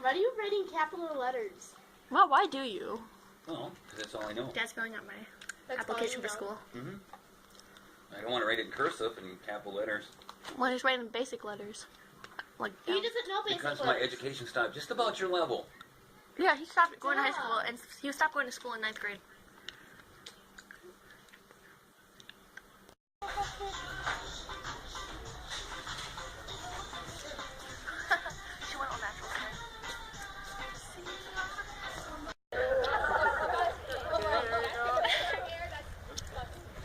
Why are you writing capital letters? Well, why do you? Well, because that's all I know. Dad's filling out my That's application all for you school. I don't want to write it in cursive and capital letters. Well, he's writing basic letters. Like He down. doesn't know basic Because my letters. education stopped just about your level. Yeah, he stopped going to high school, and he stopped going to school in 9th grade. She went all natural today.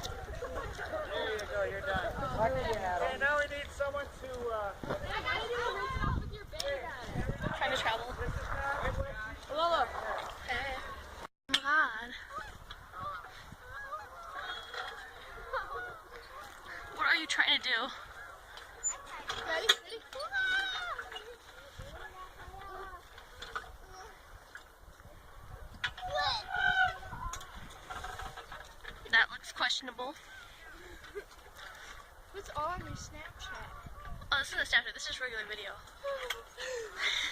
There you go, you're done. Okay, now we need someone to, Trying to travel. Lola. Hey. Oh my god. What are you trying to do? That looks questionable. What's on your Snapchat? Oh, this isn't Snapchat, this is regular video.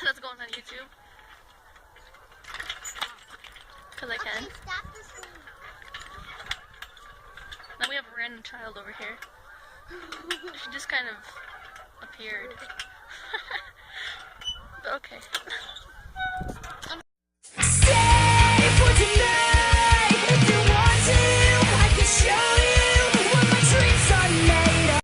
That's going on YouTube. Because I can. Then we have a random child over here. She just kind of appeared. But okay.